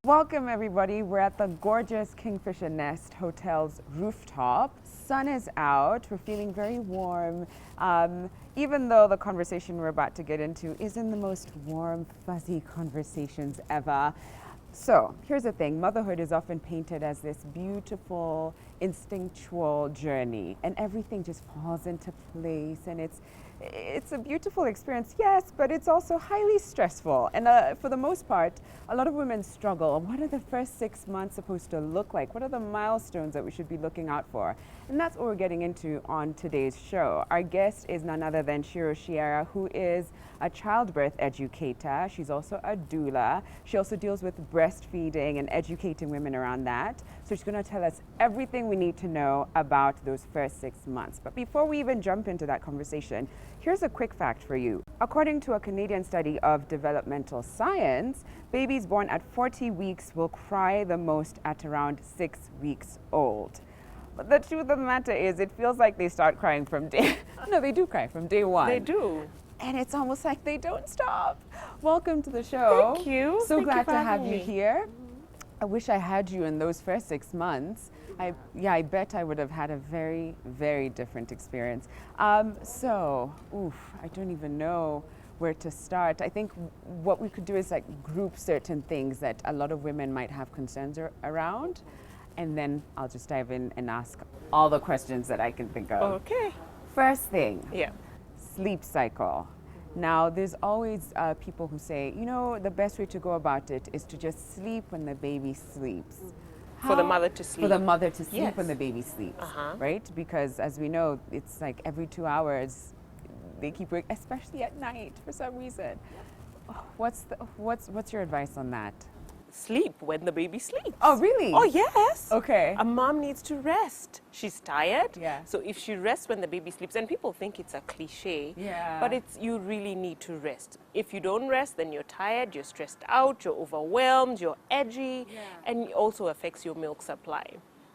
Welcome everybody, we're at the gorgeous Kingfisher Nest Hotel's rooftop. Sun is out, we're feeling very warm, even though the conversation we're about to get into isn't the most warm, fuzzy conversations ever. So here's the thing, motherhood is often painted as this beautiful, instinctual journey and everything just falls into place, and it's a beautiful experience, yes, but it's also highly stressful. And for the most part, a lot of women struggle. What are the first 6 months supposed to look like? What are the milestones that we should be looking out for? And that's what we're getting into on today's show. Our guest is none other than Ciru Ciera, who is a childbirth educator. She's also a doula. She also deals with breastfeeding and educating women around that. So she's going to tell us everything we need to know about those first 6 months. But before we even jump into that conversation, here's a quick fact for you. According to a Canadian study of developmental science, babies born at 40 weeks will cry the most at around 6 weeks old. But the truth of the matter is, it feels like they start crying from day... No, they do cry from day one. They do. And it's almost like they don't stop. Welcome to the show. Thank you. So Thank glad you for to have having you me. here. I wish I had you in those first 6 months. I bet I would have had a very, very different experience. I don't even know where to start. I think what we could do is like group certain things that a lot of women might have concerns around, and then I'll just dive in and ask all the questions that I can think of. Okay. First thing, Yeah. sleep cycle. Now, there's always people who say, you know, the best way to go about it is to just sleep when the baby sleeps. For the mother to sleep. For the mother to sleep Yes. when the baby sleeps, Uh-huh. right? Because as we know, it's like every 2 hours they keep waking, especially at night for some reason. What's your advice on that? Sleep when the baby sleeps. Oh, really? Oh, yes. Okay. A mom needs to rest. She's tired. Yeah. So if she rests when the baby sleeps, and people think it's a cliche, Yeah. but you really need to rest. If you don't rest, then you're tired, you're stressed out, you're overwhelmed, you're edgy, and it also affects your milk supply.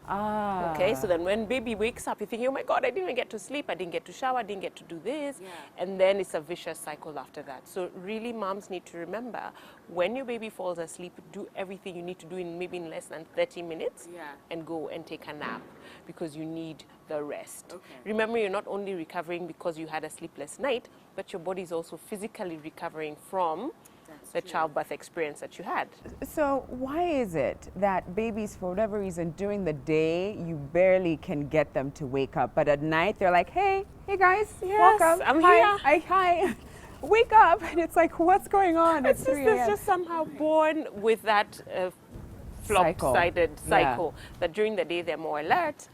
Ah. Okay, so then when baby wakes up, you're thinking, oh my God, I didn't even get to sleep, I didn't get to shower, I didn't get to do this. Yeah. And then it's a vicious cycle after that. So really moms need to remember, when your baby falls asleep, do everything you need to do in maybe in less than 30 minutes and go and take a nap because you need the rest. Okay. Remember, you're not only recovering because you had a sleepless night, but your body is also physically recovering from the childbirth experience that you had. So why is it that babies, for whatever reason, during the day, you barely can get them to wake up, but at night they're like, hey guys, Yes, welcome. I'm Hi, here." hi. Wake up. And it's like, what's going on? It's 3 just, a.m. just somehow born with that flop-sided cycle that during the day they're more alert.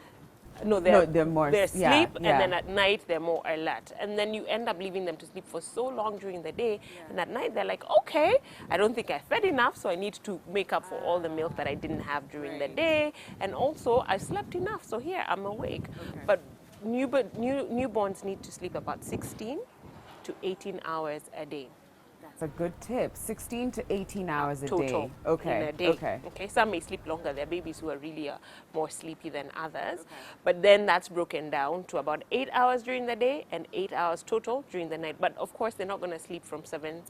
They're more they're yeah, asleep, yeah. and then at night they're more alert. And then you end up leaving them to sleep for so long during the day, and at night they're like, okay, I don't think I fed enough, so I need to make up for all the milk that I didn't have during the day. And also, I slept enough, so here, I'm awake. Okay. But newborns need to sleep about 16 to 18 hours a day. That's a good tip. 16 to 18 hours a Total day. Okay. in a day. Okay. Some may sleep longer. There are babies who are really more sleepy than others. But then that's broken down to about 8 hours during the day and 8 hours total during the night. But of course, they're not going to sleep from 7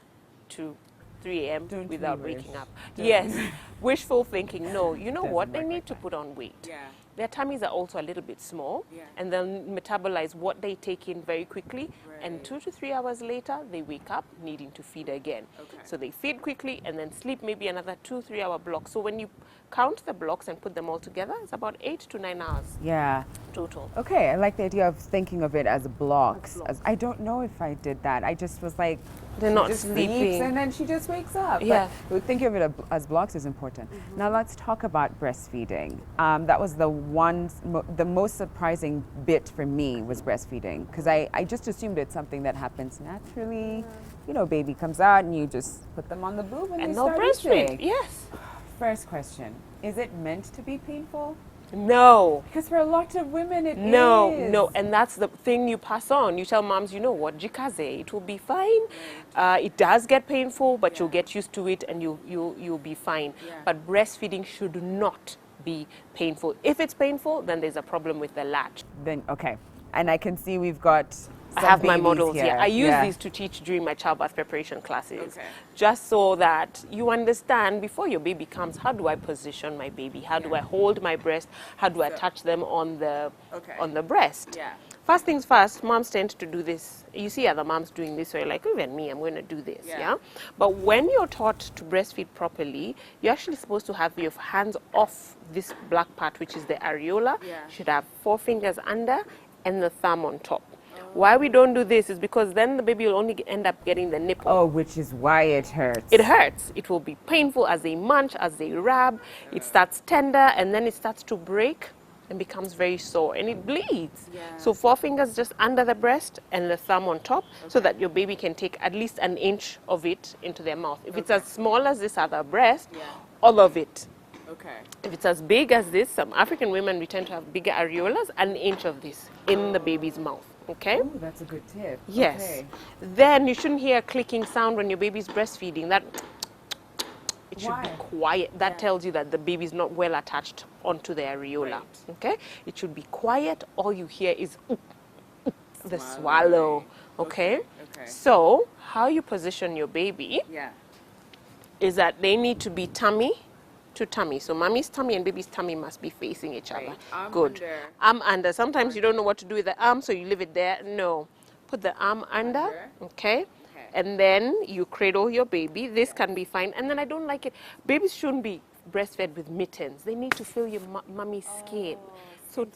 to 3 a.m. Don't without we waking wish? up. Yes, wishful thinking. No, you know Doesn't what? They work need like to that. put on weight. Yeah. Their tummies are also a little bit small, and they'll metabolize what they take in very quickly. And 2 to 3 hours later, they wake up needing to feed again. Okay. So they feed quickly and then sleep maybe another 2-3 hour block. So when you count the blocks and put them all together, it's about 8 to 9 hours Yeah. total. Okay, I like the idea of thinking of it as blocks. I don't know if I did that. I just was like, They're she not just sleeping. sleeps and then she just wakes up. Yeah. But thinking of it as blocks is important. Now let's talk about breastfeeding. That was the most surprising bit for me was breastfeeding, because I just assumed it's something that happens naturally. You know, baby comes out and you just put them on the boob and they And they'll start breastfeed. eating. Yes. First question, is it meant to be painful? No. Because for a lot of women it is. No, and that's the thing you pass on. You tell moms, you know what, jikaze, it will be fine. It does get painful, but you'll get used to it and you'll be fine. But breastfeeding should not be painful. If it's painful, then there's a problem with the latch. Then, okay. And I can see we've got I have my babies models here. here. I use Yeah. these to teach during my childbirth preparation classes. Okay. Just so that you understand before your baby comes, how do I position my baby? How do I hold my breast? How do I touch them on the breast? Yeah. First things first, moms tend to do this. You see other moms doing this, so you're like, even me, I'm going to do this, yeah? But when you're taught to breastfeed properly, you're actually supposed to have your hands off this black part, which is the areola. Yeah. You should have 4 fingers under and the thumb on top. Why we don't do this is because then the baby will only end up getting the nipple. Oh, which is why it hurts. It hurts. It will be painful as they munch, as they rub. It starts tender and then it starts to break and becomes very sore and it bleeds. So 4 fingers just under the breast and the thumb on top so that your baby can take at least an inch of it into their mouth. If it's as small as this other breast, all of it. Okay. If it's as big as this, some African women, we tend to have bigger areolas, an inch of this in the baby's mouth. Okay? Oh, that's a good tip. Yes. Okay. Then you shouldn't hear a clicking sound when your baby's breastfeeding. That it should be Why? quiet. That tells you that the baby's not well attached onto the areola. Right. Okay? It should be quiet. All you hear is the swallow. Okay? Okay. So, how you position your baby Yeah. is that they need to be tummy to tummy. So mommy's tummy and baby's tummy must be facing each other. Arm Good. under. Arm under. Sometimes you don't know what to do with the arm, so you leave it there. No. Put the arm under. Okay? And then you cradle your baby. This can be fine. And then I don't like it. Babies shouldn't be breastfed with mittens. They need to feel your mummy's skin. So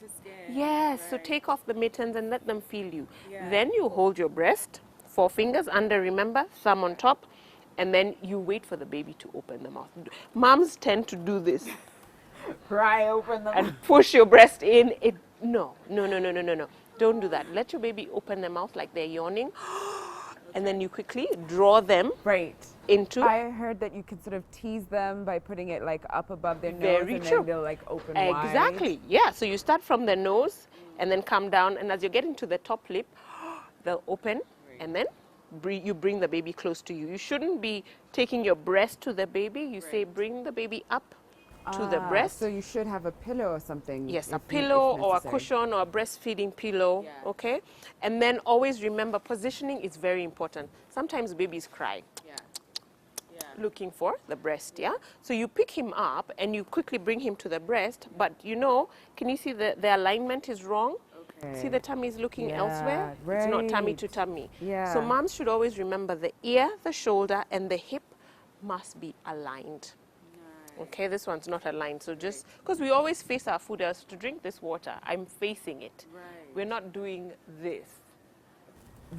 yes, so take off the mittens and let them feel you. Then you hold your breast, 4 fingers under, remember, thumb on top, and then you wait for the baby to open the mouth. Moms tend to do this Pry open the and push your breast in. No. Don't do that. Let your baby open their mouth like they're yawning, and then you quickly draw them Right. into. I heard that you can sort of tease them by putting it like up above their nose Very and true. then they'll like open wide. Exactly. Yeah. So you start from the nose and then come down, and as you're getting to the top lip, they'll open, and then you bring the baby close to you. You shouldn't be taking your breast to the baby. You say bring the baby up to the breast. So you should have a pillow or something. Yes, a if pillow or a necessary. cushion or a breastfeeding pillow, okay? And then always remember, positioning is very important. Sometimes babies cry looking for the breast, yeah? So you pick him up and you quickly bring him to the breast, but you know, can you see the alignment is wrong? See the tummy is looking elsewhere? It's not tummy to tummy. Yeah. So moms should always remember the ear, the shoulder, and the hip must be aligned. Okay, this one's not aligned. So just, because we always face our food else to drink this water, I'm facing it. We're not doing this.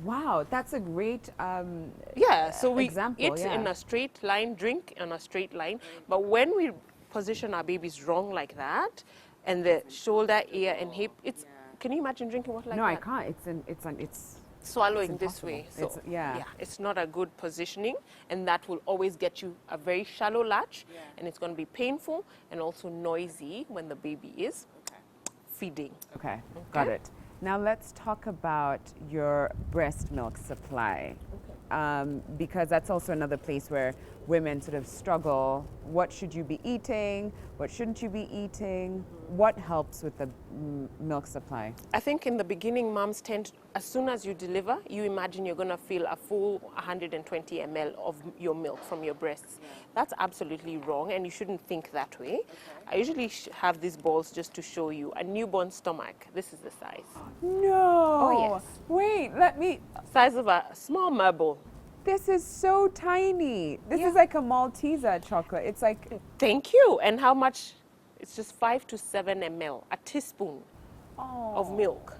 Wow, that's a great So we example, eat in a straight line, drink on a straight line. But when we position our babies wrong like that, and the shoulder, ear, and hip, it's. Can you imagine drinking water like No, that? I can't. It's Swallowing It's this way. So impossible. It's- it's not a good positioning, and that will always get you a very shallow latch, and it's going to be painful and also noisy when the baby is feeding. okay. Got it. Now let's talk about your breast milk supply, because that's also another place where women sort of struggle. What should you be eating? What shouldn't you be eating? What helps with the milk supply? I think in the beginning, moms tend, as soon as you deliver, you imagine you're going to feel a full 120 ml of your milk from your breasts. That's absolutely wrong, and you shouldn't think that way. I usually have these balls just to show you a newborn stomach. This is the size. No. Oh, yes. Wait, let me. Size of a small marble. This is so tiny. This is like a Malteser chocolate. It's like. Thank you. And how much? It's just 5 to 7 ml, a teaspoon of milk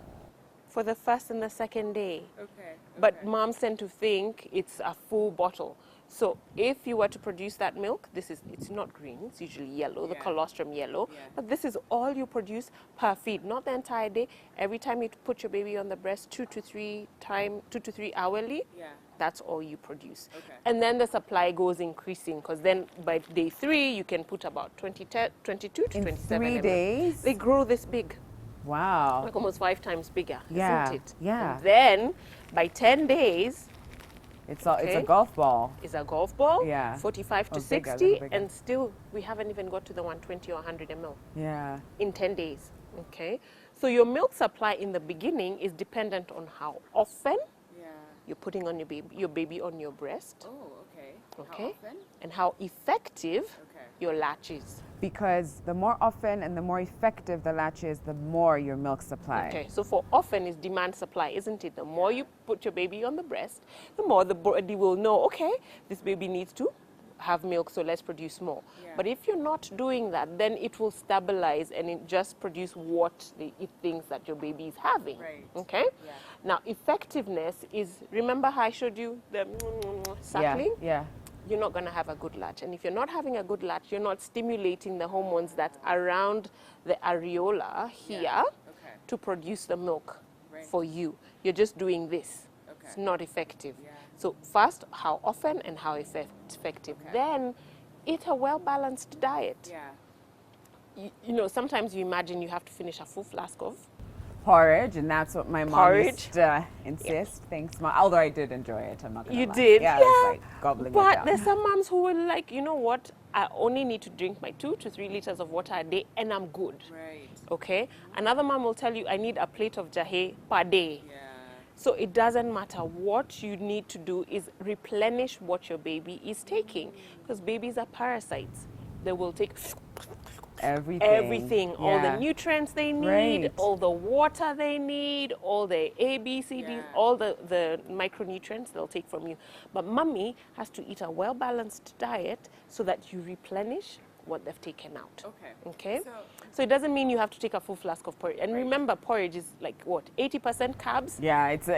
for the first and the second day. Okay. But moms tend to think it's a full bottle. So if you were to produce that milk, it's not green, it's usually yellow, the colostrum yellow, but this is all you produce per feed, not the entire day. Every time you put your baby on the breast, 2 to 3 hourly, that's all you produce. And then the supply goes increasing, because then by day 3, you can put about 22 to 27 3 ml. days? They grow this big. Wow. Like almost 5 times bigger, Yeah, isn't it? yeah. And then by 10 days, It's a golf ball. is a golf ball, Yeah. 45 to Or bigger, 60, little bigger. and still we haven't even got to the 120 or 100 ml Yeah. in 10 days. Okay, So your milk supply in the beginning is dependent on how often Yeah. you're putting on your baby on your breast. Oh, okay. Okay. How often? And how effective Okay. your latch is. Because the more often and the more effective the latch is, the more your milk supply. Okay, so for often is demand supply, isn't it? The more you put your baby on the breast, the more the body will know, okay, this baby needs to have milk, so let's produce more. Yeah. But if you're not doing that, then it will stabilize and it just produce what it thinks that your baby is having. Right. Okay? Yeah. Now, effectiveness is, remember how I showed you the suckling? Yeah. You're not going to have a good latch. And if you're not having a good latch, you're not stimulating the hormones that's around the areola here Okay. to produce the milk Right. for you. You're just doing this. Okay. It's not effective. Yeah. So first, how often and how effective. Okay. Then eat a well-balanced diet. Yeah. You know, sometimes you imagine you have to finish a full flask of Porridge, and that's what my mom Porridge. used to insist. Thanks, Mom. Although I did enjoy it, I'm not gonna You lie. did? Yeah, Yeah. it's like gobbling it But down. there's some moms who will like, you know what, I only need to drink my 2 to 3 liters of water a day and I'm good. Right. Okay? Another mom will tell you, I need a plate of jahe per day. Yeah. So it doesn't matter. What you need to do is replenish what your baby is taking. Because babies are parasites. They will take everything, all the Yeah. nutrients they need, Right. all the water they need, all the A, B, C, D, Yeah. all the micronutrients they'll take from you. But mommy has to eat a well-balanced diet so that you replenish what they've taken out. Okay. Okay? So- So it doesn't mean you have to take a full flask of porridge. And Right. remember, porridge is like what, 80% carbs? Yeah, it's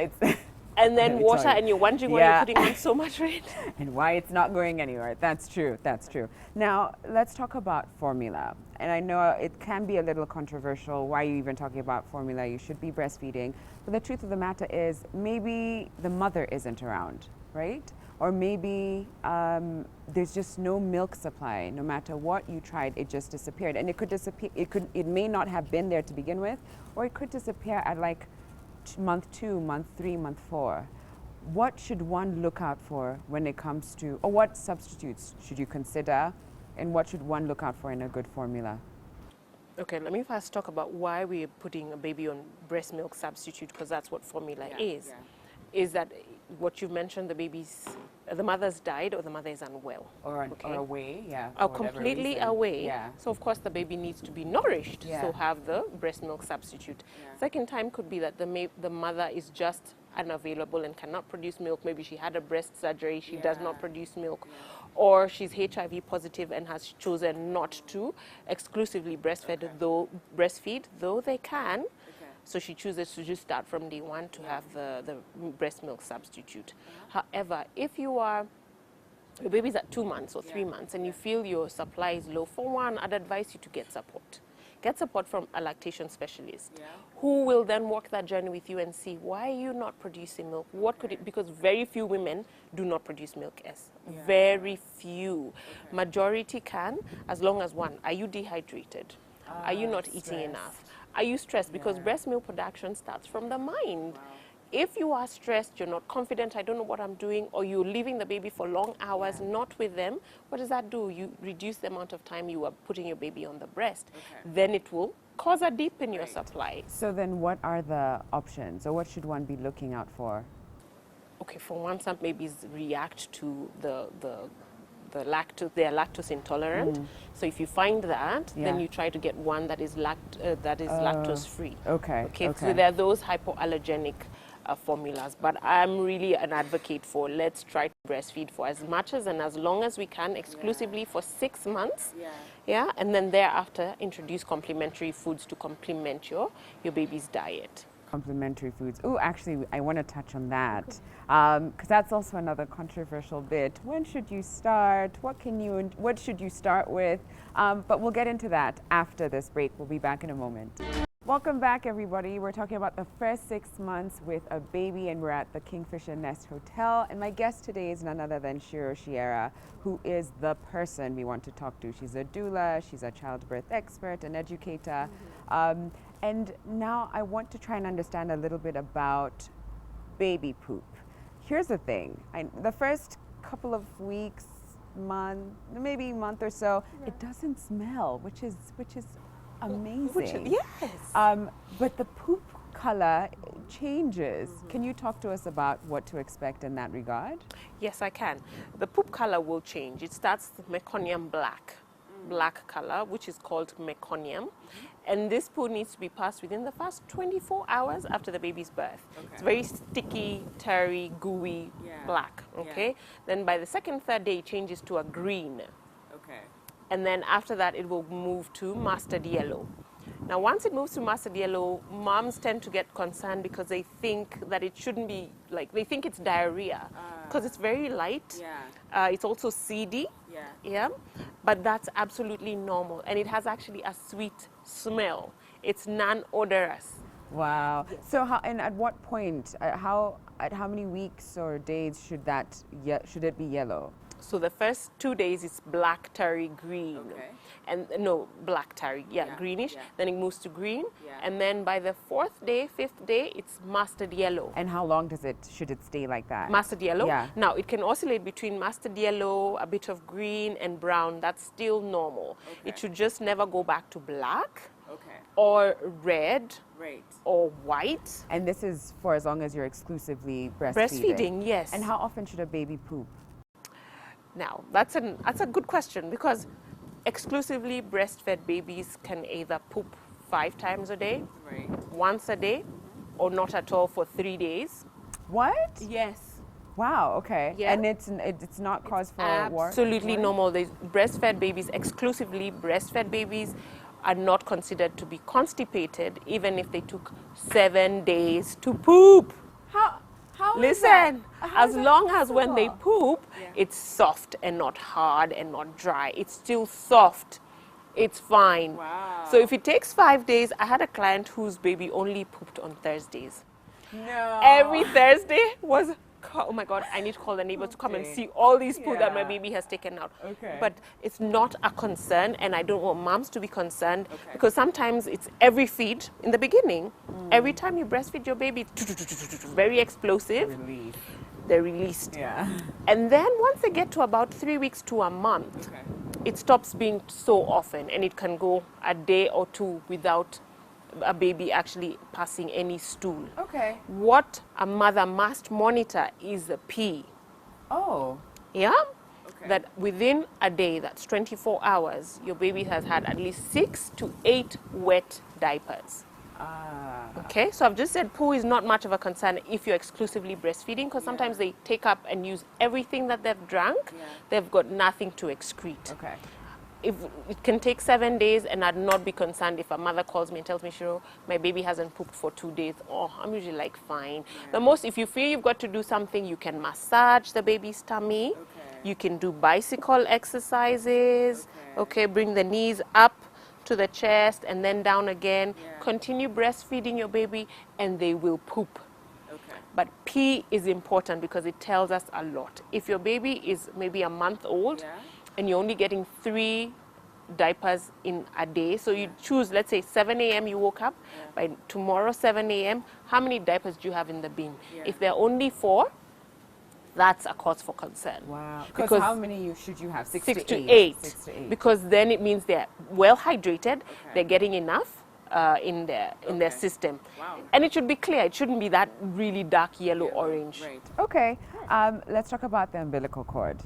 And then Let me water, tell you. and you're wondering why Yeah. you're putting on so much weight. and why it's not going anywhere. That's true. That's true. Now, let's talk about formula. And I know it can be a little controversial. Why are you even talking about formula? You should be breastfeeding. But the truth of the matter is, maybe the mother isn't around, right? Or maybe there's just no milk supply. No matter what you tried, it just disappeared. And it could disappear. It may not have been there to begin with, or it could disappear at like month 2, month 3, month 4. What should one look out for when it comes to, or what substitutes should you consider, and what should one look out for in a good formula? Okay, let me first talk about why we're putting a baby on breast milk substitute, because that's what formula is. Is that what you've mentioned, the mother's died or the mother is unwell. Or Okay. away, yeah. Or for whatever completely reason. away. Yeah. So of course the baby needs to be nourished. Yeah. So have the breast milk substitute. Yeah. Second time could be that the mother is just unavailable and cannot produce milk. Maybe she had a breast surgery, she does Yeah. not produce milk. Or she's HIV positive and has chosen not to exclusively breastfeed, though they can. So she chooses to just start from day one to have the breast milk substitute. However, if your baby's at 2 months or 3 months and you feel your supply is low, for one, I'd advise you to get support. Get support from a lactation specialist who will then walk that journey with you and see, why are you not producing milk? What could it, because very few women do not produce milk as. Very few. Majority can, as long as one, are you dehydrated? Are you not eating enough? Are you stressed? Because breast milk production starts from the mind. If you are stressed, you're not confident, I don't know what I'm doing, or you're leaving the baby for long hours, not with them, what does that do? You reduce the amount of time you are putting your baby on the breast. Then it will cause a dip in your supply. So then what are the options, or what should one be looking out for? Okay, for one, some babies react to they're lactose intolerant. So if you find that, then you try to get one that is lactose free. Okay. So there are those hypoallergenic formulas, but I'm really an advocate for let's try to breastfeed for as much as and as long as we can, exclusively for 6 months. And then thereafter introduce complementary foods to complement your baby's diet. Complementary foods. Oh, actually, I want to touch on that because that's also another controversial bit. When should you start? What should you start with? But we'll get into that after this break. We'll be back in a moment. Welcome back, everybody. We're talking about the first 6 months with a baby, and we're at the Kingfisher Nest Hotel. And my guest today is none other than Ciru Ciera, who is the person we want to talk to. She's a doula, she's a childbirth expert, an educator. And now I want to try and understand a little bit about baby poop. Here's the thing. The first couple of weeks, maybe month or so, it doesn't smell, which is amazing. Yes. But the poop color changes. Can you talk to us about what to expect in that regard? Yes, I can. The poop color will change. It starts meconium black color, which is called meconium. And this poo needs to be passed within the first 24 hours after the baby's birth. It's very sticky, terry, gooey, black. Okay. Then by the second, third day, it changes to a green. And then after that, it will move to mustard yellow. Now, once it moves to mustard yellow, moms tend to get concerned because they think that it shouldn't be, like, they think it's diarrhea because it's very light. It's also seedy. But that's absolutely normal. And it has actually a sweet smell. It's non-odorous. Wow. So how, and at what point, at how many weeks or days should it be yellow? So the first 2 days it's black, terry, green. And no, black, terry, greenish. Then it moves to green. And then by the fourth day, fifth day, it's mustard yellow. And how long should it stay like that? Mustard yellow? Yeah. Now, it can oscillate between mustard yellow, a bit of green, and brown. That's still normal. It should just never go back to black or red or white. And this is for as long as you're exclusively breastfeeding? Breastfeeding, yes. And how often should a baby poop? Now, that's a good question because exclusively breastfed babies can either poop 5 times a day, once a day, or not at all for 3 days. What? Yes. Wow, okay. Yeah. And it's not cause for absolutely normal. There's breastfed babies, exclusively breastfed babies, are not considered to be constipated even if they took 7 days to poop. How Listen, as long as when they poop, it's soft and not hard and not dry. It's still soft. It's fine. Wow. So if it takes 5 days, I had a client whose baby only pooped on Thursdays. No. Every Thursday was, oh my God, I need to call the neighbor to come and see all these poo that my baby has taken out. But it's not a concern, and I don't want moms to be concerned because sometimes it's every feed in the beginning. Every time you breastfeed your baby, very explosive. They're released. And then once they get to about 3 weeks to a month, it stops being so often, and it can go a day or two without a baby actually passing any stool. What a mother must monitor is the pee. That within a day, that's 24 hours, your baby has had at least 6 to 8 wet diapers. Okay, so I've just said poo is not much of a concern if you're exclusively breastfeeding because sometimes they take up and use everything that they've drunk. They've got nothing to excrete. If it can take 7 days, and I'd not be concerned if a mother calls me and tells me, Shiro, my baby hasn't pooped for 2 days. Oh, I'm usually like, fine. The most, if you feel you've got to do something, you can massage the baby's tummy. You can do bicycle exercises. Bring the knees up to the chest and then down again. Continue breastfeeding your baby, and they will poop. But pee is important because it tells us a lot. If your baby is maybe a month old, and you're only getting 3 diapers in a day. So you choose, let's say 7 a.m. you woke up, by tomorrow 7 a.m., how many diapers do you have in the bin? If there are only 4, that's a cause for concern. Wow. Because how many should you have? 6 to 8. 6 to 8. Because then it means they're well hydrated, they're getting enough in their system. And it should be clear. It shouldn't be that really dark yellow orange. Okay. Let's talk about the umbilical cord.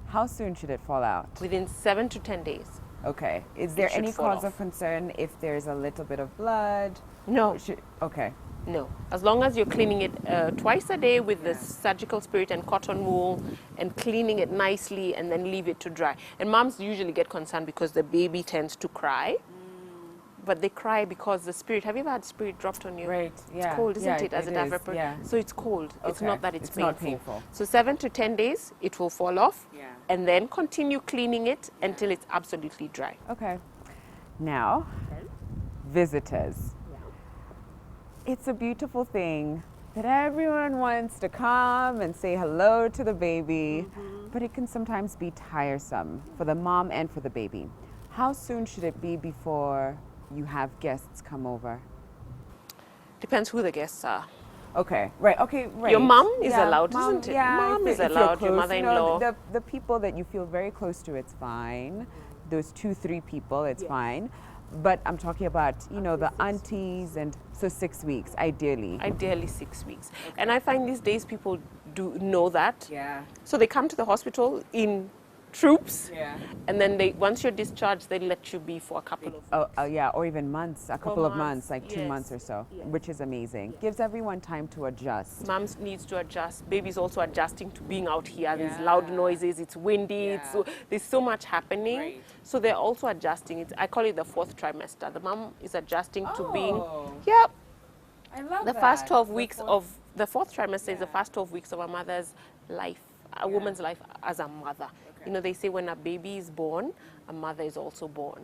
How soon should it fall out? Within 7 to 10 days. Okay. Is there any cause of concern if there's a little bit of blood? No. No. As long as you're cleaning it twice a day with the surgical spirit and cotton wool and cleaning it nicely and then leave it to dry. And moms usually get concerned because the baby tends to cry. But they cry because the spirit, have you ever had spirit dropped on you? It's cold, isn't it? As a diaper. So it's cold. It's not that it's painful. Not painful. So 7 to 10 days, it will fall off. And then continue cleaning it until it's absolutely dry. Okay. Now, visitors. It's a beautiful thing that everyone wants to come and say hello to the baby, but it can sometimes be tiresome for the mom and for the baby. How soon should it be before you have guests come over? Depends who the guests are. Okay, right. Your mom is allowed, isn't it? Mom is allowed, your mother-in-law. The people that you feel very close to, it's fine. Those 2-3 people, it's fine. But I'm talking about, you know, the aunties, and so 6 weeks, ideally. Ideally 6 weeks. And I find these days people do know that. Yeah. So they come to the hospital in troops, Yeah. and then once you're discharged, they let you be for a couple of weeks. Yeah, or even months, a couple of months, like 2 yes. months or so, Yes. which is amazing. Gives everyone time to adjust. Moms needs to adjust. Baby's also adjusting to being out here. There's loud noises. It's windy. There's so much happening. Right. So they're also adjusting. I call it the 4th trimester. The mom is adjusting to being. Oh. Yep. I love The that. first 12 weeks fourth- of the 4th trimester is the first 12 weeks of a mother's life, a woman's life as a mother. Okay. You know, they say when a baby is born, a mother is also born.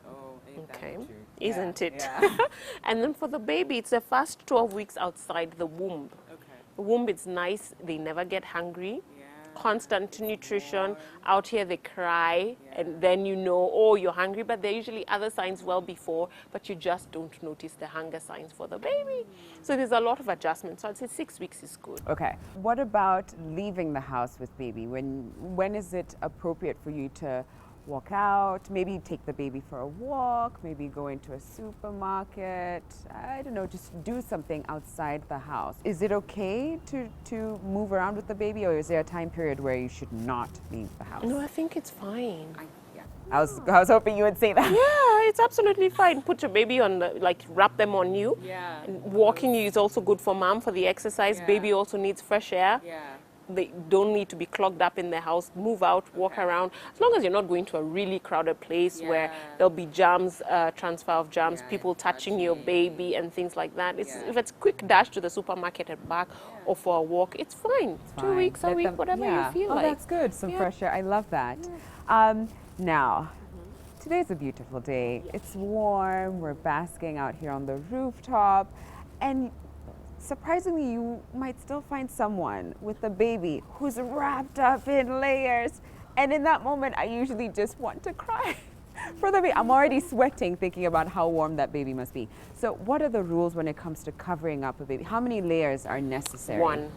Oh, ain't that Okay, the truth? isn't it? Yeah. And then for the baby, it's the first 12 weeks outside the womb. Okay. The womb, it's nice. They never get hungry. Yeah. Constant nutrition. Out here, they cry, and then you know, oh, you're hungry. But there are usually other signs well before, but you just don't notice the hunger signs for the baby. So there's a lot of adjustment. So I'd say 6 weeks is good. Okay. What about leaving the house with baby? When is it appropriate for you to walk out, maybe take the baby for a walk, maybe go into a supermarket, I don't know, just do something outside the house? Is it okay to move around with the baby, or is there a time period where you should not leave the house? No, I think it's fine. I was hoping you would say that. Yeah, it's absolutely fine. Put your baby on, wrap them on you. Yeah. And walking you is also good for mom for the exercise. Yeah. Baby also needs fresh air. Yeah. They don't need to be clogged up in their house. Move out, walk around. As long as you're not going to a really crowded place where there'll be germs, transfer of germs, people touching your baby and things like that. If it's quick dash to the supermarket and back or for a walk, it's fine. 2 weeks, a week, whatever you feel like. Oh, that's good. Some fresh air. I love that. Now, today's a beautiful day. It's warm. We're basking out here on the rooftop. And surprisingly, you might still find someone with a baby who's wrapped up in layers. And in that moment, I usually just want to cry for the baby. I'm already sweating thinking about how warm that baby must be. So what are the rules when it comes to covering up a baby? How many layers are necessary? One.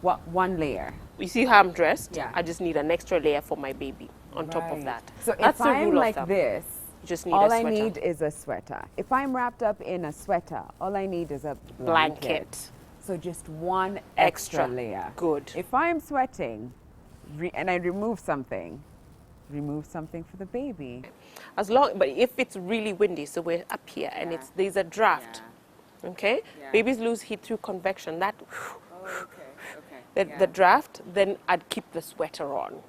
What, one layer? You see how I'm dressed? Yeah. I just need an extra layer for my baby on top of that. So That's if the I'm rule of like thumb. this, You just need all a I sweater. need is a sweater. If I'm wrapped up in a sweater, all I need is a blanket. So just one extra layer. Good. If I'm sweating and I remove something for the baby. But if it's really windy, so we're up here and there's a draft, okay? Babies lose heat through convection. That the draft, then I'd keep the sweater on.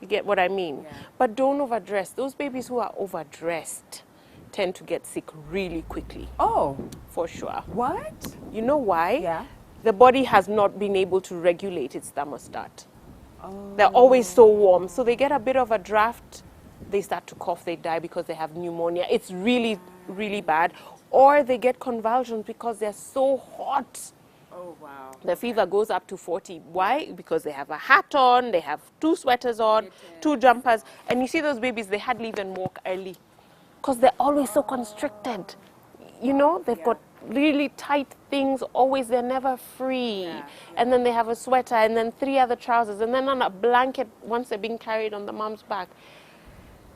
You get what I mean? But don't overdress. Those babies who are overdressed tend to get sick really quickly. Oh, For sure. what? You know why? Yeah. The body has not been able to regulate its thermostat. They're always so warm. So they get a bit of a draft, they start to cough, they die because they have pneumonia. It's really, really bad. Or they get convulsions because they're so hot. Oh, wow. The fever goes up to 40. Why? Because they have a hat on, they have 2 sweaters on, 2 jumpers. And you see those babies, they hardly even walk early because they're always so constricted. You know, they've got really tight things always, they're never free. And then they have a sweater and then 3 other trousers and then on a blanket once they're being carried on the mom's back.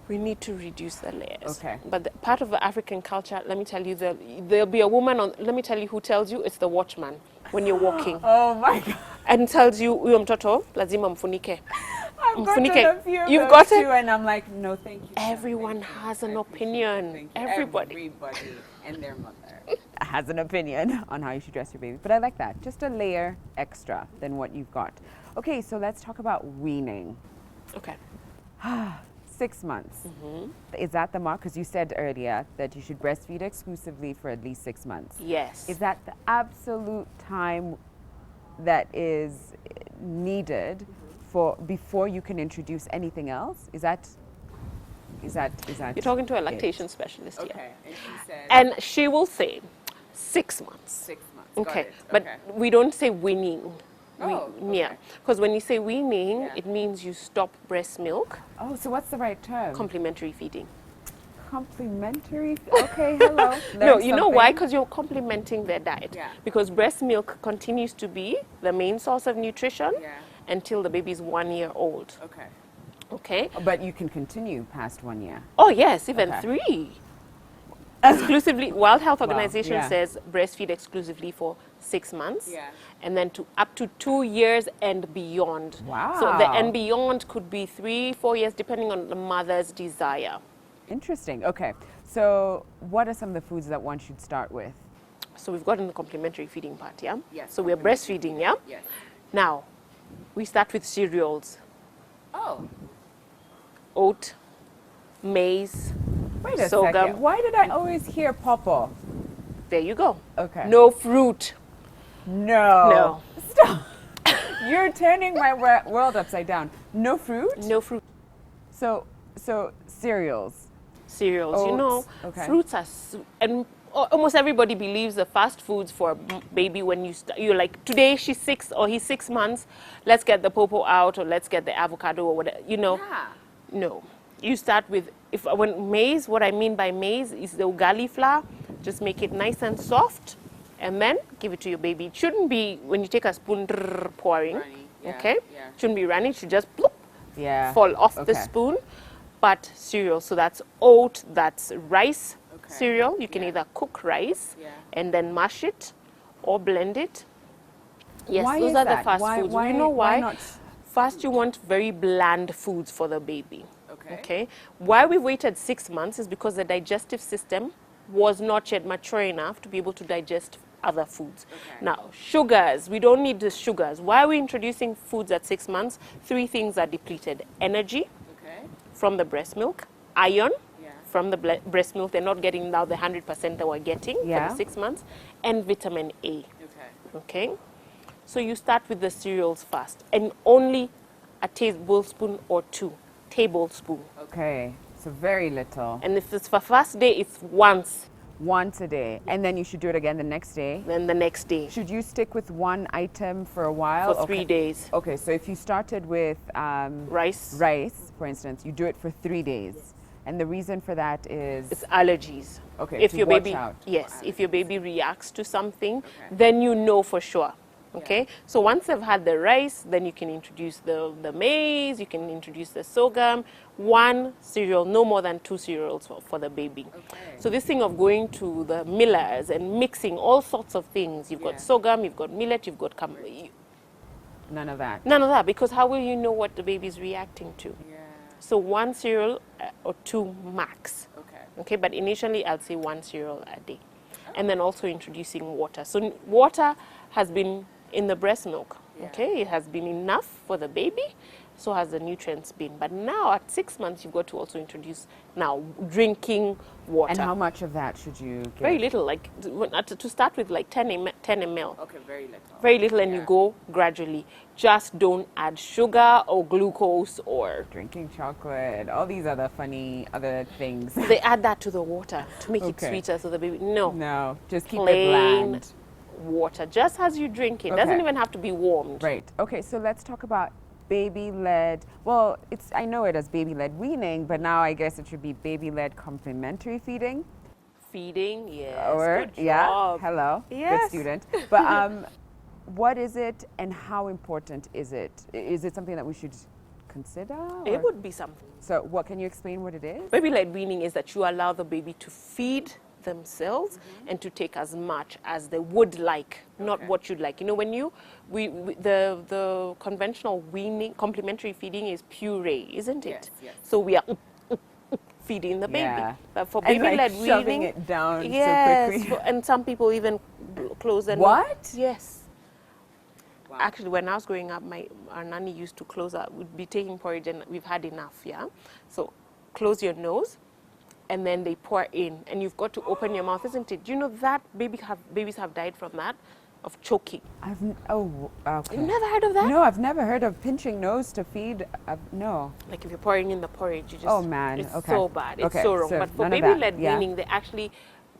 We need to reduce the layers. Okay. But part of the African culture, let me tell you, there'll be a woman let me tell you who tells you, it's the watchman when you're walking. Oh my God. And tells you, huyo mtoto lazima mfunike. I've gotten a few of You've those got too, it? and I'm like, no, thank you. Everyone has an opinion. Everybody. And their mother has an opinion on how you should dress your baby. But I like that. Just a layer extra than what you've got. Okay, so let's talk about weaning. Okay. 6 months. Is that the mark? Because you said earlier that you should breastfeed exclusively for at least 6 months. Yes. Is that the absolute time that is needed for before you can introduce anything else? Is that You're talking to a lactation specialist here. Okay, and she said And she will say 6 months. 6 months. Okay. But we don't say weaning. Oh, Yeah. okay. Because when you say weaning, it means you stop breast milk. Oh, so what's the right term? Complementary feeding. Complementary. Okay, hello. No, Learn you know why? something. Because you're complementing their diet. Yeah. Because breast milk continues to be the main source of nutrition Yeah. until the baby is 1 year old. Okay. Okay? But you can continue past 1 year. Oh, yes, even Okay. 3. Exclusively, World Health Wow, Organization yeah. says breastfeed exclusively for 6 months. Yeah. And then to up to 2 years and beyond. Wow. So the and beyond could be 3-4 years, depending on the mother's desire. Interesting. Okay. So, what are some of the foods that one should start with? So we've gotten the complementary feeding part, yeah? Yes, So we're breastfeeding, yeah? Yes. Now, we start with cereals. Oh, Oat, maize, wait a sorghum. second. Why did I always hear pawpaw? There you go. Okay. No fruit. No. No. Stop. You're turning my world upside down. No fruit? No fruit. So cereals. Cereals, you know, Oats, okay. fruits are, and almost everybody believes the fast foods for a baby when you're like, today she's 6 or he's 6 months, let's get the pawpaw out or let's get the avocado or whatever, you know. Yeah. No. You start with, when maize, what I mean by maize is the ugali flour, just make it nice and soft and then give it to your baby. It shouldn't be, when you take a spoon, pouring, Runny, yeah, okay? yeah. Shouldn't be running, it should just bloop, Yeah. fall off the Okay. spoon. But cereal, so that's oat, that's rice Okay. cereal. You can Yeah. either cook rice Yeah. and then mash it or blend it. Yes, Why those is are that? the fast Why- foods. why- You know why why? not? First, you want very bland foods for the baby. Okay. Okay. Why we waited 6 months is because the digestive system was not yet mature enough to be able to digest other foods. Okay. Now, sugars, we don't need the sugars. Why are we introducing foods at 6 months? 3 things are depleted. Energy Okay. from the breast milk, iron Yeah. from the breast milk. They're not getting now the 100% that we're getting Yeah. for the 6 months, and vitamin A. Okay. Okay, so you start with the cereals first, and only a tablespoon or 2 tablespoon. Okay. So very little. And if it's for first day, it's once. Once a day. And then you should do it again the next day. Then the next day Should you stick with one item for a while? for 3 days. Okay, so if you started with Rice. rice, for instance, you do it for 3 days. And the reason for that is It's allergies. Okay, If to your watch baby, out yes, for if your baby reacts to something, Okay. then you know for sure. Okay, so once they've had the rice, then you can introduce the maize, you can introduce the sorghum. One cereal, no more than 2 cereals for the baby. Okay. So this thing of going to the millers and mixing all sorts of things, you've Yeah. got sorghum, you've got millet, you've got none of that. none of that, because how will you know what the baby's reacting to? Yeah. So 1 cereal or 2 max. Okay. Okay, but initially I'd say 1 cereal a day. And then also introducing water. So water has been in the breast milk. Yeah. Okay, it has been enough for the baby, so has the nutrients been. But now at 6 months, you've got to also introduce now drinking water. And how much of that should you give? Very little, like to start with, like 10 ml. Okay, very little. Very little, and you Yeah. go gradually. Just don't add sugar or glucose or. Drinking chocolate, all these other funny other things. They add that to the water to make it Okay. sweeter, so the baby. No, No, just keep it plain bland. water, just as you drink it. Doesn't Okay. even have to be warmed. Right. Okay, so let's talk about baby-led. Well, I know it as baby-led weaning, but now I guess it should be baby-led complementary feeding. Feeding, yes. Or good yeah, job. hello, Yes. good student. But what is it, and how important is it? Is it something that we should consider? It or- would be something. So, what can you explain what it is? Baby-led weaning is that you allow the baby to feed themselves and to take as much as they would like, not Okay. what you'd like. You know, when the conventional weaning, complementary feeding is puree, isn't it? Yes, yes. So we are feeding the baby. Yeah. But for And, like, baby-led shoving weaning, it down so yes, quickly. and some people even close their What? Yes. Wow. Actually, when I was growing up, our nanny used to close up. We'd be taking porridge and we've had enough, yeah? So close your nose and then they pour in and you've got to open your mouth, isn't it? Do you know that babies have died from that, of choking? Okay. You've never heard of that? No, I've never heard of pinching nose to feed. No. Like if you're pouring in the porridge, you just... Oh, man. It's Okay. so bad. It's Okay, so wrong. so But for none of that. baby-led Yeah. weaning, they actually...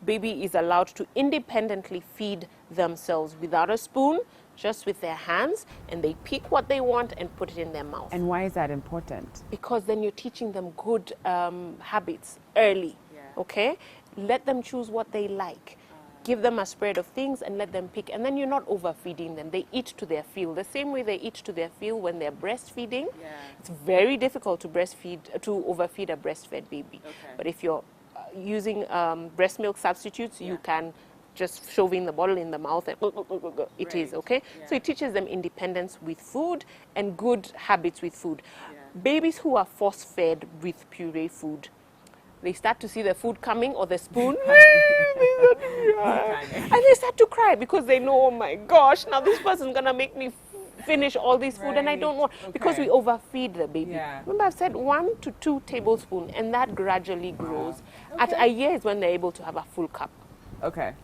Baby is allowed to independently feed themselves without a spoon, just with their hands, and they pick what they want and put it in their mouth. And why is that important? Because then you're teaching them good habits early, Yeah. okay? Let them choose what they like. Give them a spread of things and let them pick. And then you're not overfeeding them. They eat to their fill. The same way they eat to their fill when they're breastfeeding. Yeah. It's very difficult to overfeed a breastfed baby. Okay. But if you're using breast milk substitutes, you can just shoving the bottle in the mouth and it is okay. So it teaches them independence with food and good habits with food. Babies who are force fed with puree food, they start to see the food coming or the spoon and they start to cry because they know, oh my gosh, now this person's gonna make me finish all this food and I don't want, because we overfeed the baby. Remember, I've said 1 to 2 tablespoons, and that gradually grows. At a year is when they're able to have a full cup. Okay.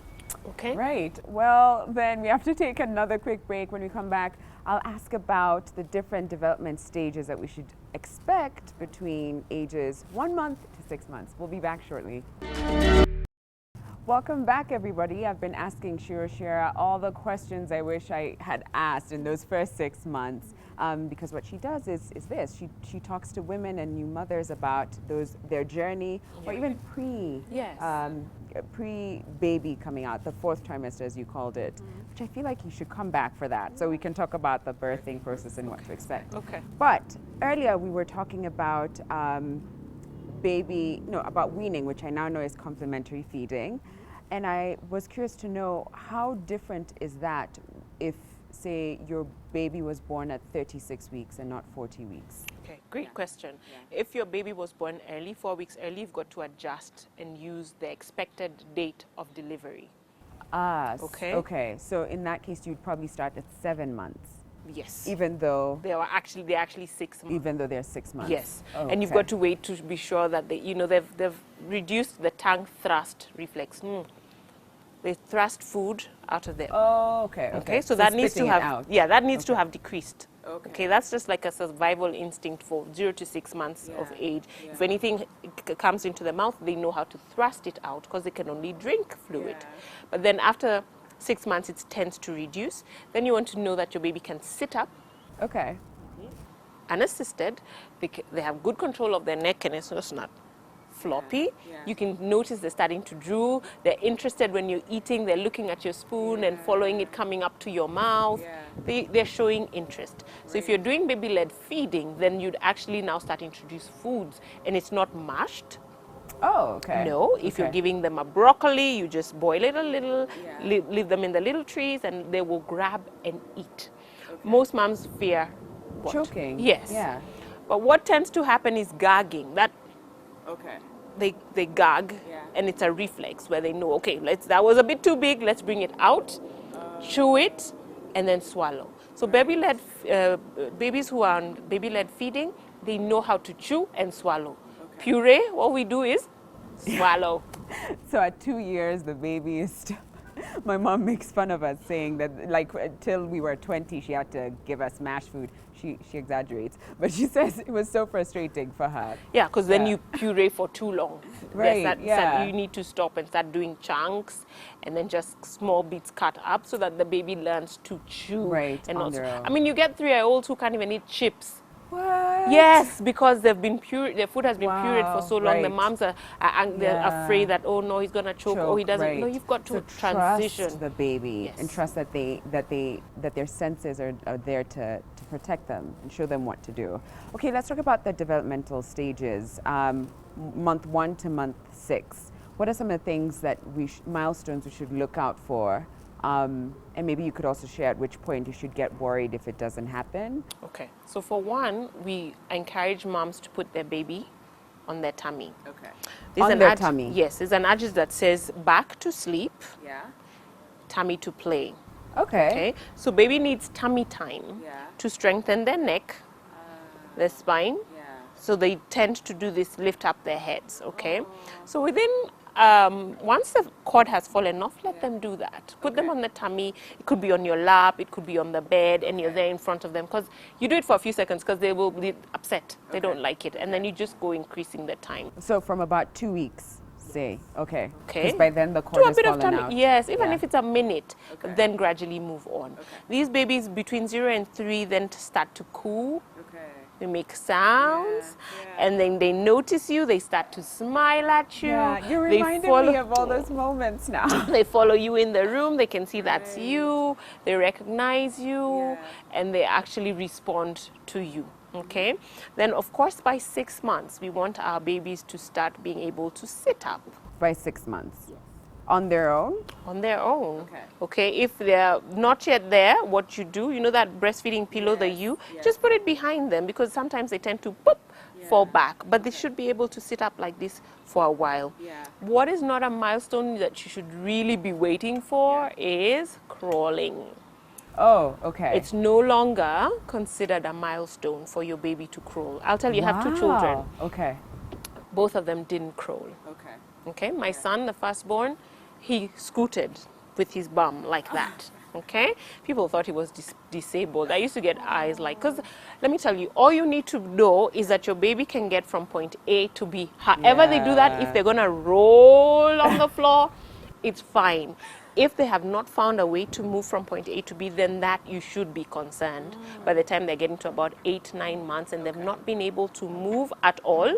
Okay. Right. Well, then we have to take another quick break. When we come back, I'll ask about the different development stages that we should expect between ages 1 month to 6 months. We'll be back shortly. Welcome back, everybody. I've been asking Ciru Ciera all the questions I wish I had asked in those first 6 months, because what she does is this. She talks to women and new mothers about their journey, or even pre-baby coming out, the 4th trimester, as you called it, which I feel like you should come back for that, so we can talk about the birthing process and what to expect. Okay. But earlier we were talking about about weaning, which I now know is complementary feeding. And I was curious to know, how different is that if, say, your baby was born at 36 weeks and not 40 weeks? Okay, great question. If your baby was born early, 4 weeks early, you've got to adjust and use the expected date of delivery. Okay. Okay, so in that case, you'd probably start at 7 months. Yes. Even though they're actually 6 months. Even though they're 6 months. Yes. Oh, and you've got to wait to be sure that they've reduced the tongue thrust reflex. They thrust food out of them. Oh, okay. Okay. So that needs to have that needs to have decreased. Okay. That's just like a survival instinct for 0 to 6 months of age. If anything comes into the mouth, they know how to thrust it out because they can only drink fluid. But then after 6 months, it tends to reduce. Then you want to know that your baby can sit up. Okay. Unassisted. They have good control of their neck and it's just not floppy. You can notice they're starting to drool. They're interested when you're eating. They're looking at your spoon and following it coming up to your mouth. They're showing interest. So if you're doing baby-led feeding, then you'd actually now start to introduce foods, and it's not mashed. Oh, okay. No, if you're giving them a broccoli, you just boil it a little, leave them in the little trees, and they will grab and eat. Most moms fear what? Choking. Yes. Yeah. But what tends to happen is gagging. They gag, and it's a reflex where they know, okay, that was a bit too big, let's bring it out, chew it, and then swallow. So babies who are on baby-led feeding, they know how to chew and swallow. Puree, what we do is swallow. So at 2 years, the baby is still... My mom makes fun of us saying that, like, till we were 20, she had to give us mashed food. She exaggerates, but she says it was so frustrating for her. Yeah, because then you puree for too long. Right, you need to stop and start doing chunks, and then just small bits cut up so that the baby learns to chew. Right, and on their own. I mean, you get 3-year-olds who can't even eat chips. What? Yes, because their food has been pureed for so long. The moms are afraid that, oh no, he's gonna choke. Oh, he doesn't. Right. No, you've got to transition. Trust the baby and trust that their senses are there to protect them and show them what to do. Okay, let's talk about the developmental stages. Month 1 to month 6. What are some of the things that milestones we should look out for? And maybe you could also share at which point you should get worried if it doesn't happen. Okay, so for one, we encourage moms to put their baby on their tummy. Okay. There's on their tummy? Yes, there's an adage that says back to sleep, tummy to play. Okay. So baby needs tummy time to strengthen their neck, their spine. So they tend to do this, lift up their heads. Okay. So within once the cord has fallen off, let them do that. Put them on the tummy. It could be on your lap, it could be on the bed, and you're there in front of them. Because you do it for a few seconds because they will be upset. They don't like it. And then you just go increasing the time. So from about 2 weeks, say. Okay. Because by then the cord has fallen out. Yes, even if it's a minute, then gradually move on. These babies between 0 and 3 then start to coo. They make sounds, and then they notice you. They start to smile at you. Yeah, you reminded me of all those moments now. They follow you in the room. They can see that's you. They recognize you, and they actually respond to you. Okay, then of course by 6 months we want our babies to start being able to sit up By 6 months. On their own? on their own. Okay. Okay, if they're not yet there, what you do, you know that breastfeeding pillow, the U, just put it behind them, because sometimes they tend to boop, fall back, but they should be able to sit up like this for a while. What is not a milestone that you should really be waiting for is crawling. Oh, okay. It's no longer considered a milestone for your baby to crawl. I'll tell you, I have 2 children. Wow. Okay. Both of them didn't crawl. Okay. Okay, my son, the firstborn, he scooted with his bum like that. Okay, people thought he was disabled. I used to get eyes like, because let me tell you, all you need to know is that your baby can get from point A to B. However they do that, if they're gonna roll on the floor, it's fine. If they have not found a way to move from point A to B, then that you should be concerned. By the time they're getting to about 8-9 months and they've not been able to move at all.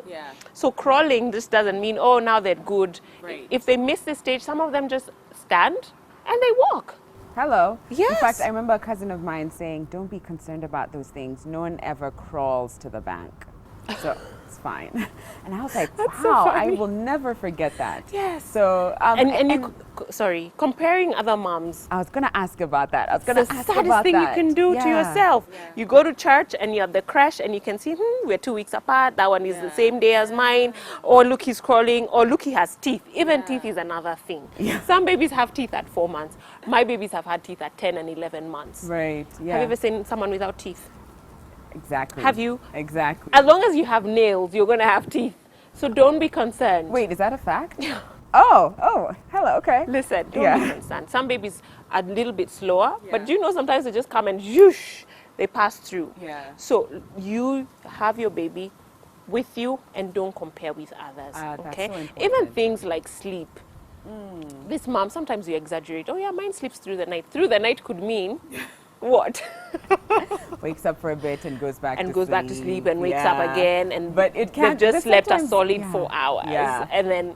So crawling, this doesn't mean, oh, now they're good. If they miss this stage, some of them just stand and they walk. Hello. Yes. In fact, I remember a cousin of mine saying, don't be concerned about those things. No one ever crawls to the bank. So it's fine. And I was like, That's so wow, I funny. will never forget that. Yes. So, Sorry, comparing other moms. I was going to ask about that. I was going The to ask saddest about thing that. you can do to yourself. You go to church and you're at the crash and you can see, we're 2 weeks apart. That one is the same day as mine. Or look, he's crawling. Or look, he has teeth. Even teeth is another thing. Some babies have teeth at 4 months. My babies have had teeth at 10 and 11 months. Right. Yeah. Have you ever seen someone without teeth? Exactly. Have you? Exactly. As long as you have nails, you're going to have teeth. So don't be concerned. Wait, is that a fact? Oh, hello, okay. Listen, don't be concerned. Some babies are a little bit slower, but do you know sometimes they just come and whoosh, they pass through. So you have your baby with you and don't compare with others. Okay? so important. Even things like sleep. This mom, sometimes you exaggerate. Oh yeah, mine sleeps through the night. Through the night could mean what? Wakes up for a bit and goes back And to goes sleep. back to sleep and wakes up again, and but it can't, they've just slept a sometimes- solid 4 hours. And then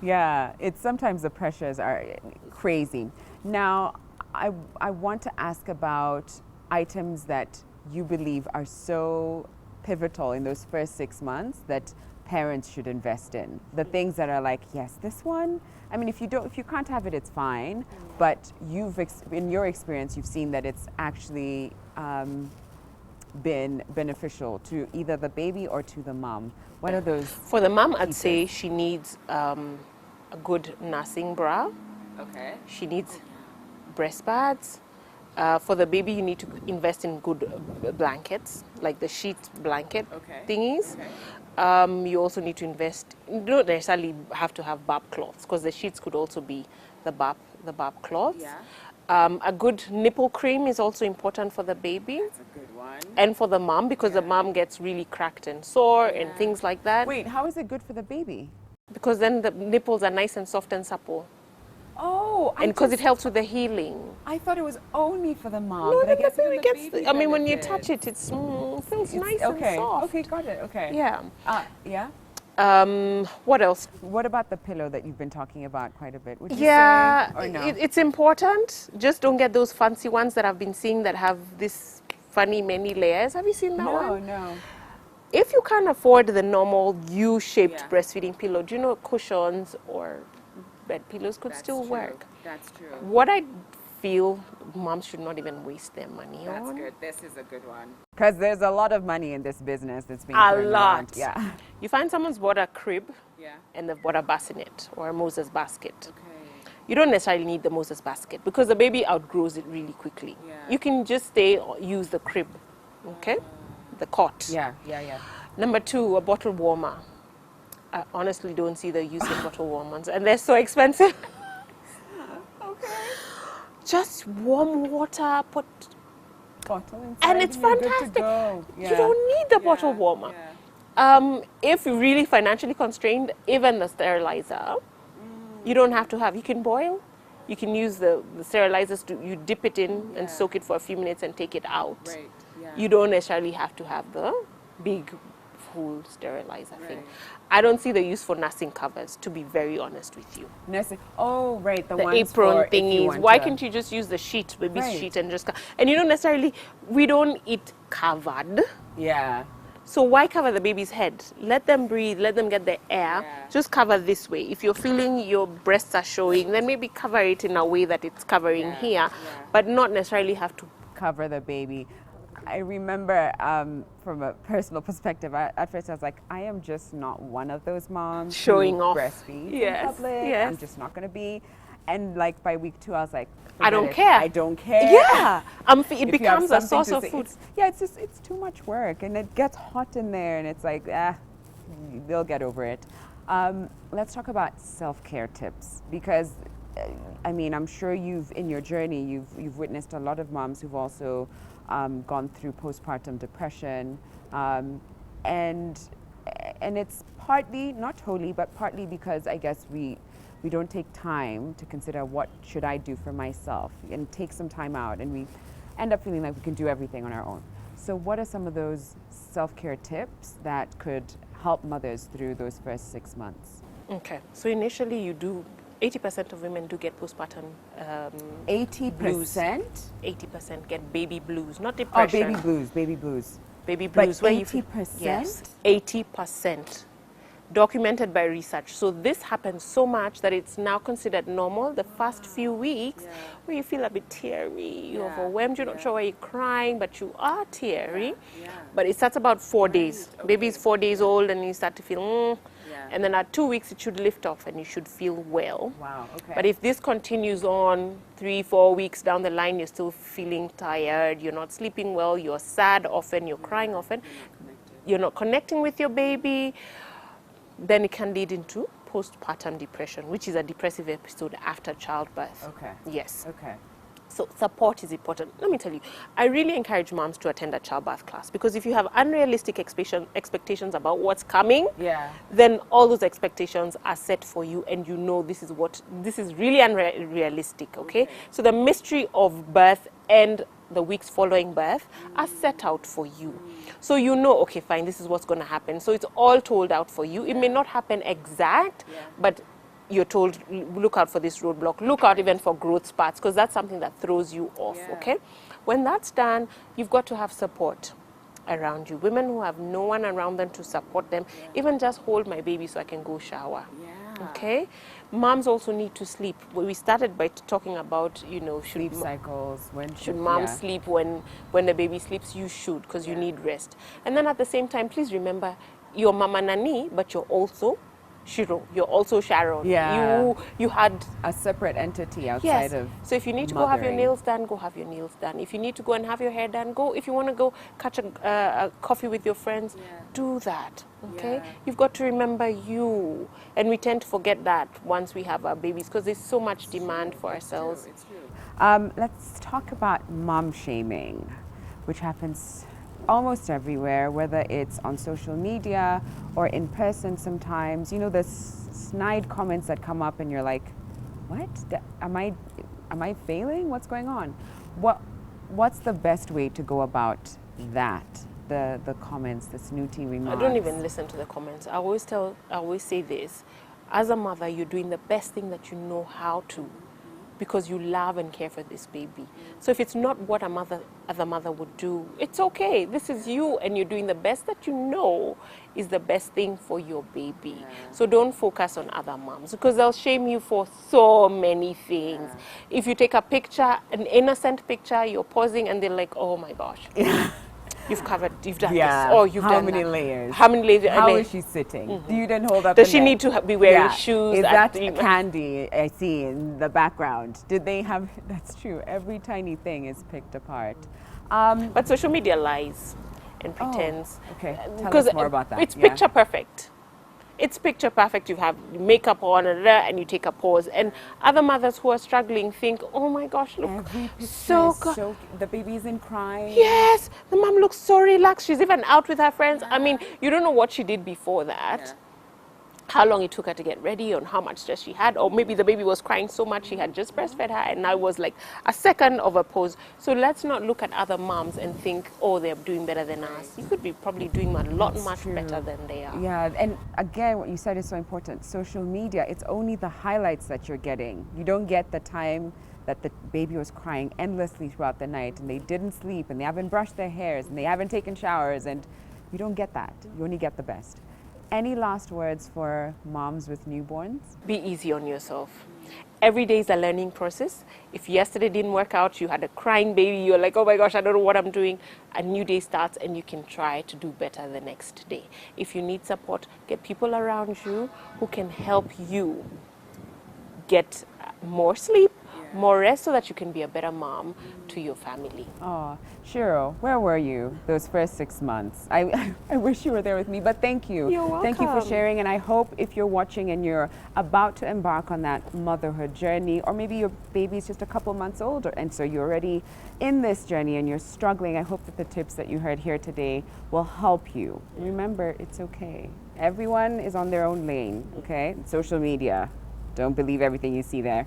it's sometimes the pressures are crazy. Now, I want to ask about items that you believe are so pivotal in those first 6 months that parents should invest in. The things that are like, yes, this one. I mean, if you can't have it, it's fine. But in your experience, you've seen that it's actually been beneficial to either the baby or to the mom. What are those? for the mom, I'd say she needs a good nursing bra. Okay. She needs breast pads. For the baby, you need to invest in good blankets, like the sheet blanket thingies. You also need to invest. You don't necessarily have to have barb cloths, because the sheets could also be the barb cloths. A good nipple cream is also important for the baby. That's a good one. And for the mom, because the mom gets really cracked and sore and things like that. Wait, how is it good for the baby? Because then the nipples are nice and soft and supple. Oh, And because it helps with the healing. I thought it was only for the mom. No, but I then guess the even baby gets. baby I mean, when you benefits. touch it, it feels nice Okay. and soft. Okay, got it. Okay. Yeah. Yeah. What else? What about the pillow that you've been talking about quite a bit? Would you Yeah, say, or no? it's important. Just don't get those fancy ones that I've been seeing that have this funny many layers. Have you seen that one? No. If you can't afford the normal U-shaped breastfeeding pillow, do you know cushions or bed pillows could still work? That's true. What I feel moms should not even waste their money on. This is a good one. Because there's a lot of money in this business that's being A thrown lot. around. Yeah. You find someone's bought a crib and they've bought a bassinet or a Moses basket. You don't necessarily need the Moses basket because the baby outgrows it really quickly. You can just use the crib, okay? The cot. Yeah. Number 2, a bottle warmer. I honestly don't see the use of bottle warmers, and they're so expensive. Just warm water, put, Bottle inside and it's you're good to fantastic. go. You don't need the bottle warmer. If you're really financially constrained, even the sterilizer, you don't have to have. You can boil. You can use the sterilizers you dip it in and soak it for a few minutes and take it out. Right. Yeah. You don't necessarily have to have the big full sterilizer thing. I don't see the use for nursing covers, to be very honest with you. Nursing. Oh, right. The The ones apron for if you thingies. want Why to- can't you just use the sheet, baby's Right. sheet, and just and you don't necessarily. We don't eat covered. Yeah. So why cover the baby's head? Let them breathe, let them get the air. Yeah. Just cover this way. If you're feeling your breasts are showing, then maybe cover it in a way that it's covering here, but not necessarily have to cover the baby. I remember from a personal perspective, at first I was like, I am just not one of those moms showing who off. breastfeeds Yes, in public. yes. I'm just not going to be. And like by week 2, I was like, I don't forget it. care. I don't care. Yeah, it If you have becomes a something source to of say, food. it's too much work, and it gets hot in there, and it's like, they'll get over it. Let's talk about self-care tips, because I mean, I'm sure in your journey, you've witnessed a lot of moms who've also gone through postpartum depression, and it's partly, not totally, but partly because I guess we don't take time to consider what should I do for myself and take some time out, and we end up feeling like we can do everything on our own. So what are some of those self-care tips that could help mothers through those first 6 months? Okay, so initially 80% of women do get postpartum 80%? blues. 80% get baby blues, not Oh, depression. baby blues. Baby But blues. Where 80%? Yes, 80%. Documented by research. So this happens so much that it's now considered normal the first few weeks where you feel a bit teary, you're overwhelmed, you're not sure why you're crying, but you are teary. But it starts about 4 days. Baby is 4 days old and you start to feel, and then at 2 weeks it should lift off and you should feel well. Wow, okay. But if this continues on 3-4 weeks down the line, you're still feeling tired, you're not sleeping well, you're sad often, you're crying often, you're not connecting with your baby, then it can lead into postpartum depression, which is a depressive episode after childbirth. Okay. Yes. Okay. So support is important. Let me tell you, I really encourage moms to attend a childbirth class, because if you have unrealistic expectations about what's coming, then all those expectations are set for you, and you know this is really unrealistic, okay? So the mystery of birth and the weeks following birth are set out for you. So you know, okay, fine, this is what's going to happen. So it's all told out for you. It may not happen exact, but you're told, look out for this roadblock, look out even for growth spurts, because that's something that throws you off, okay? When that's done, you've got to have support around you. Women who have no one around them to support them, even just hold my baby so I can go shower, okay? Moms also need to sleep. We started by talking about, sleep cycles. When should moms sleep when the baby sleeps? You should, because you need rest. And then at the same time, please remember, you're Mama Nani, but you're also Ciru. You're also Sharon. Yeah. You had a separate entity outside of So if you need to go have your nails done, go have your nails done. If you need to go and have your hair done, go. If you want to go catch a coffee with your friends, do that. Okay? You've got to remember you. And we tend to forget that once we have our babies, because there's so much demand for ourselves. It's true. Let's talk about mom shaming, which happens almost everywhere, whether it's on social media or in person sometimes. You know, the snide comments that come up and you're like, what? Am I failing? What's going on? What's the best way to go about that? The comments, the snooty remarks. I don't even listen to the comments. I always say this. As a mother, you're doing the best thing that you know how to, because you love and care for this baby. So if it's not what a mother would do, it's okay. This is you, and you're doing the best that you know is the best thing for your baby. So don't focus on other moms, because they'll shame you for so many things. If you take a picture, an innocent picture, you're pausing and they're like, oh my gosh. You've done this. Oh, you've How done many that. layers? How many layers? How is she sitting? Do you then hold up? Does she need to be wearing shoes? Is that candy I see in the background? Did they have? That's true. Every tiny thing is picked apart. But social media lies and pretends. Okay, tell us more about that. It's picture perfect. It's picture perfect. You have makeup on and you take a pause. And other mothers who are struggling think, oh my gosh, look, every picture so good. The baby isn't crying. Yes, the mom looks so relaxed. She's even out with her friends. I mean, you don't know what she did before that. How long it took her to get ready, on how much stress she had, or maybe the baby was crying so much she had just breastfed her and now it was like a second of a pause. So let's not look at other moms and think, oh, they're doing better than us. You could be probably doing much better than they are. Yeah, and again, what you said is so important. Social media, it's only the highlights that you're getting. You don't get the time that the baby was crying endlessly throughout the night and they didn't sleep and they haven't brushed their hairs and they haven't taken showers, and We don't get that. You only get the best. Any last words for moms with newborns? Be easy on yourself. Every day is a learning process. If yesterday didn't work out, you had a crying baby, you're like, oh my gosh, I don't know what I'm doing. A new day starts and you can try to do better the next day. If you need support, get people around you who can help you get more sleep, more rest, so that you can be a better mom to your family. Oh, Ciru, where were you those first 6 months? I wish you were there with me, but thank you. You're welcome. Thank you for sharing, and I hope if you're watching and you're about to embark on that motherhood journey, or maybe your baby's just a couple months older, and so you're already in this journey and you're struggling, I hope that the tips that you heard here today will help you. Remember, it's okay. Everyone is on their own lane, okay? Social media. Don't believe everything you see there.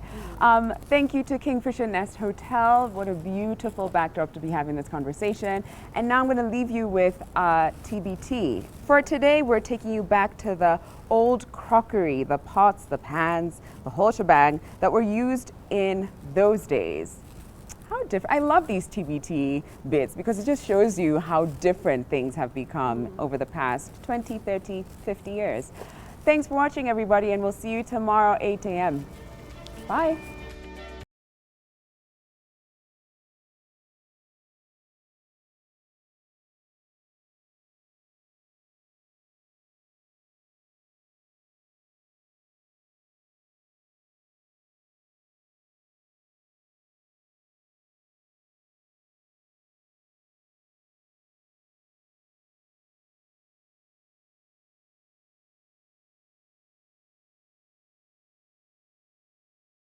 Thank you to Kingfisher Nest Hotel. What a beautiful backdrop to be having this conversation. And now I'm going to leave you with TBT. For today, we're taking you back to the old crockery, the pots, the pans, the whole shebang that were used in those days. How different. I love these TBT bits because it just shows you how different things have become over the past 20, 30, 50 years. Thanks for watching, everybody, and we'll see you tomorrow, 8 a.m. Bye.